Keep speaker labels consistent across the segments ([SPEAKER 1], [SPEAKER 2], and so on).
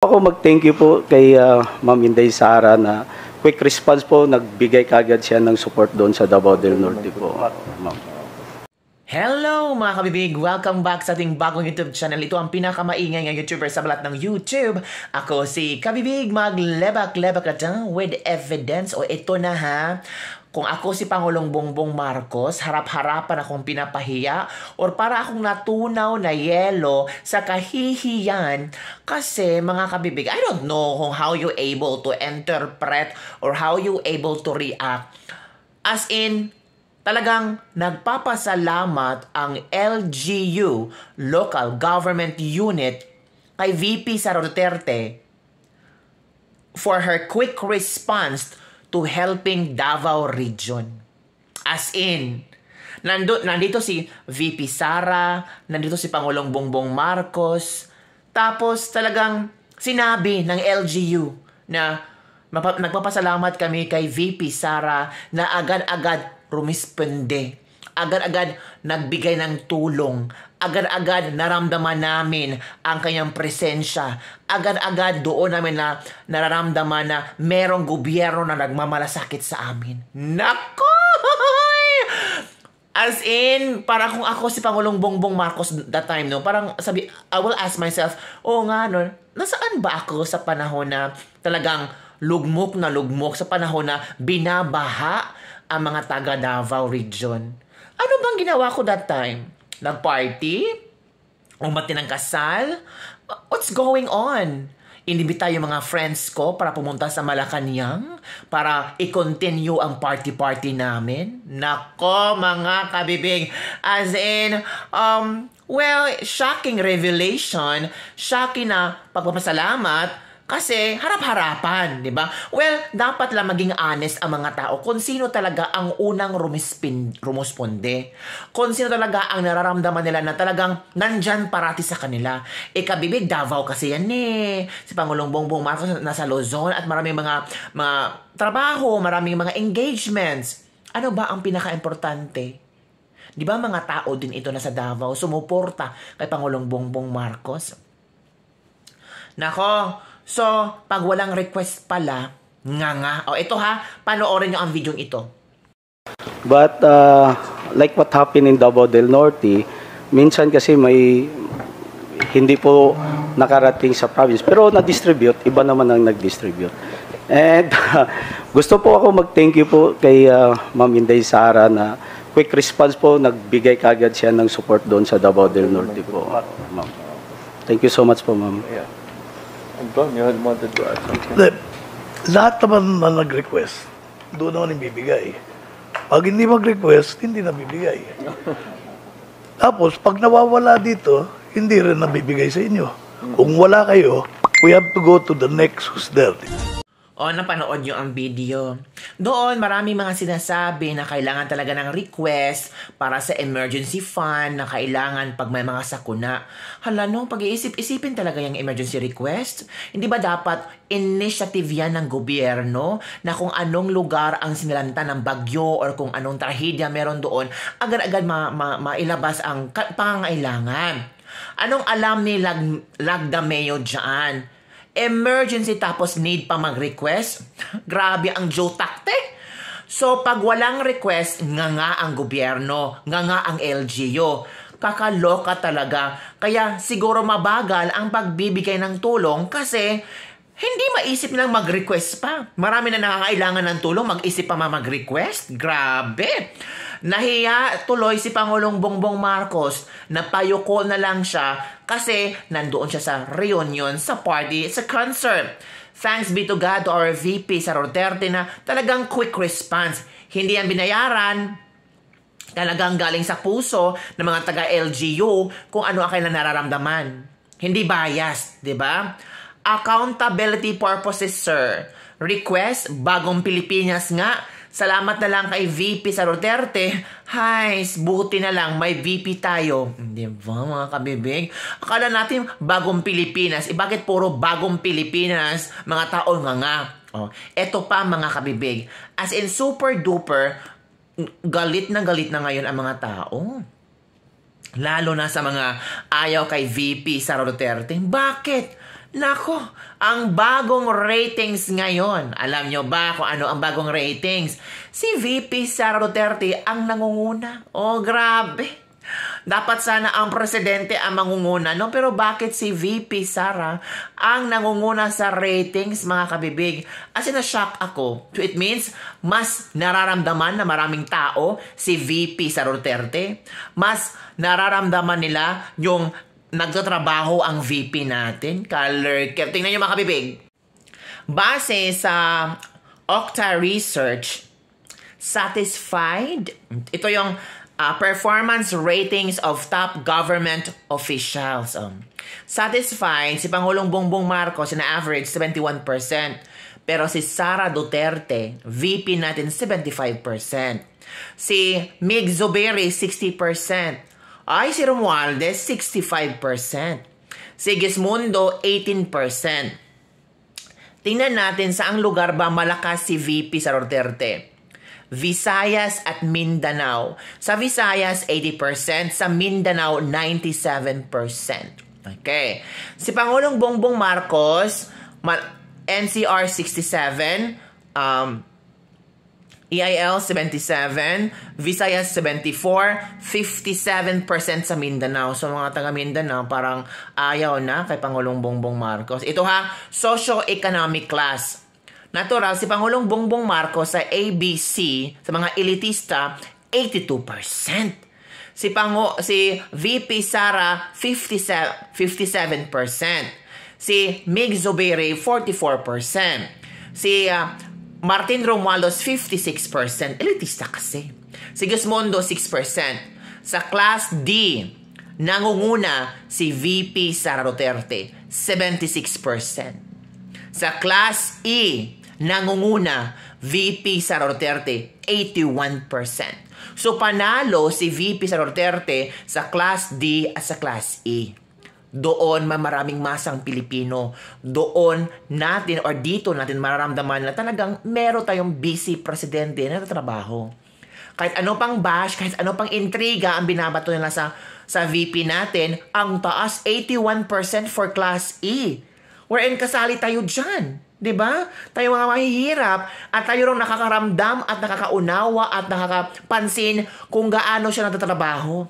[SPEAKER 1] Ako mag-thank you po kay Ma'am Inday Sara na quick response po, nagbigay kagad siya ng support doon sa Davao del Norte po. Ma'am.
[SPEAKER 2] Hello mga kabibig! Welcome back sa ating bagong YouTube channel. Ito ang pinakamaingay ng YouTuber sa balat ng YouTube. Ako si Kabibig, maglebak-lebak na with evidence. O ito na ha, kung ako si Pangulong Bongbong Marcos, harap-harapan akong pinapahiya or para akong natunaw na yelo sa kahihiyan kasi mga kabibig, I don't know kung how you able to interpret or how you able to react. As in, talagang nagpapasalamat ang LGU, Local Government Unit, kay VP Sara Duterte for her quick response to helping Davao Region. As in, nandito si VP Sara, nandito si Pangulong Bongbong Marcos, tapos talagang sinabi ng LGU na nagpapasalamat kami kay VP Sara na agad-agad rumisponde. Agad-agad nagbigay ng tulong. Agad-agad naramdaman namin ang kanyang presensya. Agad-agad doon namin na nararamdaman na merong gobyerno na nagmamalasakit sa amin. Nako! As in, para kung ako si Pangulong Bongbong Marcos that time, no, parang sabi, I will ask myself, oh nga, no, nasaan ba ako sa panahon na talagang lugmok na lugmok, sa panahon na binabaha ang mga taga Davao Region? Ano bang ginawa ko that time? Nag-party? Umati ng kasal? What's going on? Inibita yung mga friends ko para pumunta sa Malacanang para i-continue ang party-party namin. Nako, mga kabibig. As in, well, shocking revelation, shocking na pagpapasalamat, kasi harap-harapan, di ba? Well, dapat lang maging honest ang mga tao kung sino talaga ang unang rumusponde. Kung sino talaga ang nararamdaman nila na talagang nandyan parati sa kanila. Kabibig, Davao kasi yan eh. Si Pangulong Bongbong Marcos nasa Luzon at maraming mga trabaho, maraming mga engagements. Ano ba ang pinaka-importante? Di ba mga tao din ito na sa Davao sumuporta kay Pangulong Bongbong Marcos? Nako, so, pag walang request pala, nga. O, ito ha, panoorin nyo ang video ito.
[SPEAKER 1] But like what happened in Davao del Norte, minsan kasi may hindi po nakarating sa province, pero na-distribute, iba naman ang nag-distribute. And gusto po ako mag-thank you po kay Ma'am Inday Sara na quick response po, nagbigay kagad siya ng support doon sa Davao del Norte po. Ma'am. Thank you so much po, ma'am.
[SPEAKER 3] Yeah. Don, you had wanted to add something?
[SPEAKER 4] Lahat naman na nag-request, doon naman ibibigay. Pag hindi mag-request, hindi nabibigay. Tapos, pag nawawala dito, hindi rin nabibigay sa inyo. Kung wala kayo, we have to go to the next who's there.
[SPEAKER 2] O, napanood nyo ang video. Doon, maraming mga sinasabi na kailangan talaga ng request para sa emergency fund na kailangan pag may mga sakuna. Hala, no, pag-iisip-isipin talaga yung emergency request. Hindi ba dapat initiative yan ng gobyerno na kung anong lugar ang sinalanta ng bagyo or kung anong trahedya meron doon, agad-agad mailabas ang pangangailangan. Anong alam ni Lagdameo dyan? Emergency tapos need pa mag-request? Grabe ang Joe takte. So, pag walang request, nga ang gobyerno, nga ang LGU. Kakaloka talaga. Kaya siguro mabagal ang pagbibigay ng tulong kasi hindi maisip nilang mag-request pa. Marami na nakakailangan ng tulong, mag-isip pa mag-request? Grabe! Nahiya tuloy si Pangulong Bongbong Marcos, napayuko na lang siya kasi nandoon siya sa reunion, sa party, sa concert. Thanks be to God to our VP Sara Duterte na talagang quick response. Hindi yan binayaran, talagang galing sa puso ng mga taga-LGU kung ano ang kailang nararamdaman. Hindi biased, di ba? Accountability purposes, sir. Request, bagong Pilipinas nga. Salamat na lang kay VP Sara Duterte. Hay, buti na lang may VP tayo. Di ba mga kabibig? Akala natin bagong Pilipinas. Bakit puro bagong Pilipinas? Mga tao nga. Oh, eto pa mga kabibig. As in super duper, galit na ngayon ang mga tao. Lalo na sa mga ayaw kay VP Sara Duterte. Bakit? Nako, ang bagong ratings ngayon. Alam nyo ba kung ano ang bagong ratings? Si VP Sara Duterte ang nangunguna. Oh, grabe. Dapat sana ang presidente ang mangunguna, no? Pero bakit si VP Sara ang nangunguna sa ratings, mga kabibig? As in, na-shock ako. So it means, mas nararamdaman na maraming tao si VP Sara Duterte. Mas nararamdaman nila yung nagtatrabaho ang VP natin. Tingnan nyo, mga kabibig. Base sa Okta Research, satisfied? Ito yung performance ratings of top government officials. Satisfied, si Pangulong Bongbong Marcos na average 71%. Pero si Sara Duterte, VP natin 75%. Si Mig Zubiri 60%. Ay, si Romualdez 65%. Si Gismundo 18%. Tingnan natin saang lugar ba malakas si VP Sara Duterte. Visayas at Mindanao. Sa Visayas, 80%. Sa Mindanao, 97%. Okay. Si Pangulong Bongbong Marcos, NCR 67, EIL 77, Visayas 74, 57% sa Mindanao. So mga taga Mindanao parang ayaw na kay Pangulong Bongbong Marcos. Ito ha, socio-economic class. Natural, si Pangulong Bongbong Marcos sa ABC, sa mga elitista, 82%. Si VP Sara, 57%. Si Mig Zubiri, 44%. Si Martin Romualdez, 56%. Elitista kasi. Si Gismondo, 6%. Sa Class D, nangunguna si VP Sara Duterte, 76%. Sa Class E, nangunguna VP Sara Duterte, 81%. So panalo si VP Sara Duterte sa Class D at sa Class E. Doon maraming masang Pilipino. Doon natin or dito natin mararamdaman na talagang meron tayong busy presidente na trabaho. Kahit ano pang bash, kahit ano pang intriga ang binabato nila sa VP natin, ang taas 81% for Class E. Wherein kasali tayo dyan. Diba? Tayo mga mahihirap at tayo rin nakakaramdam at nakakaunawa at nakakapansin kung gaano siya natatrabaho.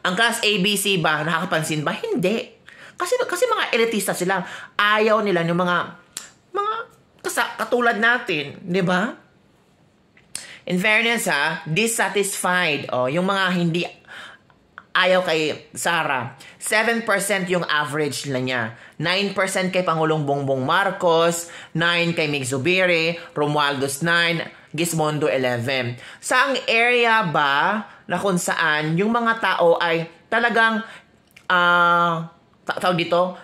[SPEAKER 2] Ang Class ABC ba, nakakapansin ba? Hindi. Kasi mga elitista sila. Ayaw nila yung mga katulad natin. Di ba? In fairness ha, dissatisfied. Yung mga hindi ayaw kay Sara. 7% yung average nila niya. 9% kay Pangulong Bongbong Marcos. 9 kay Mig Zubiri. Romualdez 9. Gismondo 11. Saang area ba na kung saan yung mga tao ay talagang tawag dito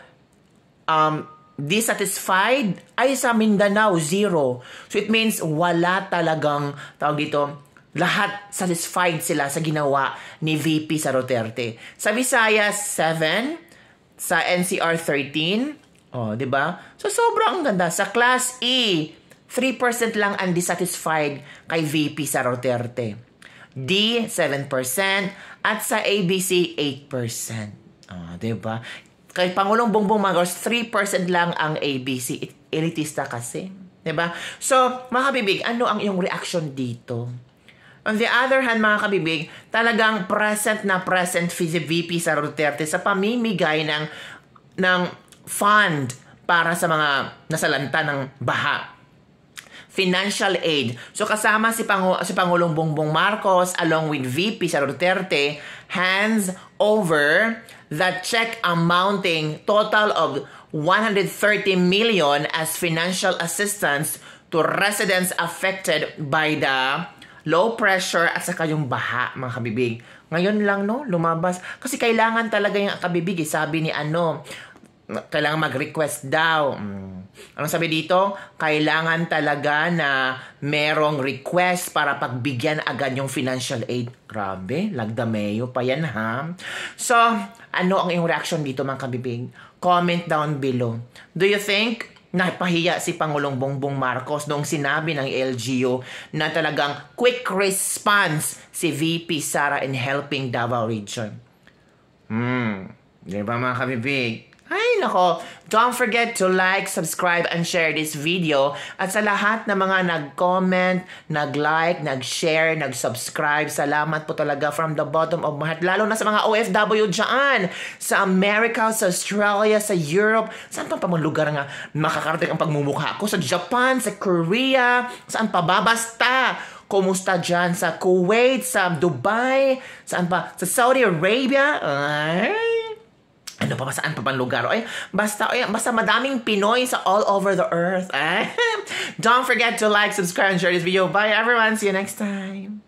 [SPEAKER 2] dissatisfied ay sa Mindanao 0. So it means wala talagang tawag dito lahat satisfied sila sa ginawa ni VP Sara Duterte. Sa Visayas 7, sa NCR 13, di ba? So sobrang ganda. Sa Class E 3% lang ang dissatisfied kay VP Sara Duterte. D, 7%. At sa ABC, 8%. Diba? Kay Pangulong Bongbong Marcos, 3% lang ang ABC. Elitista kasi. Diba? So, mga kabibig, ano ang iyong reaction dito? On the other hand, mga kabibig, talagang present si VP Sara Duterte sa pamimigay ng fund para sa mga nasalanta ng baha. Financial aid. So kasama si Pangulong Bongbong Marcos along with VP Sara Duterte hands over the check amounting total of 130 million as financial assistance to residents affected by the low pressure at saka yung baha, mga kabibig. Ngayon lang, no, lumabas. Kasi kailangan talaga yung kabibig, sabi ni kailangan mag-request daw. Anong sabi dito? Kailangan talaga na merong request para pagbigyan agad yung financial aid. Grabe, lagdameo pa yan ha. So, ano ang iyong reaction dito mga kabibig? Comment down below. Do you think napahiya si Pangulong Bongbong Marcos noong sinabi ng LGU na talagang quick response si VP Sara in helping Davao Region? Di ba mga kabibig? Ay, nako. Don't forget to like, subscribe, and share this video. At sa lahat na mga nag-comment, nag-like, nag-share, nag-subscribe, salamat po talaga from the bottom of my heart. Lalo na sa mga OFW dyan. Sa America, sa Australia, sa Europe. Saan pa mga lugar nga makakarating ang pagmumukha ko? Sa Japan, sa Korea, saan pa ba? Basta, kumusta dyan sa Kuwait, sa Dubai, saan pa? Sa Saudi Arabia? Ay, ano pa ba, saan pa bang lugar? Basta madaming Pinoy sa all over the earth. Don't forget to like, subscribe, and share this video. Bye everyone. See you next time.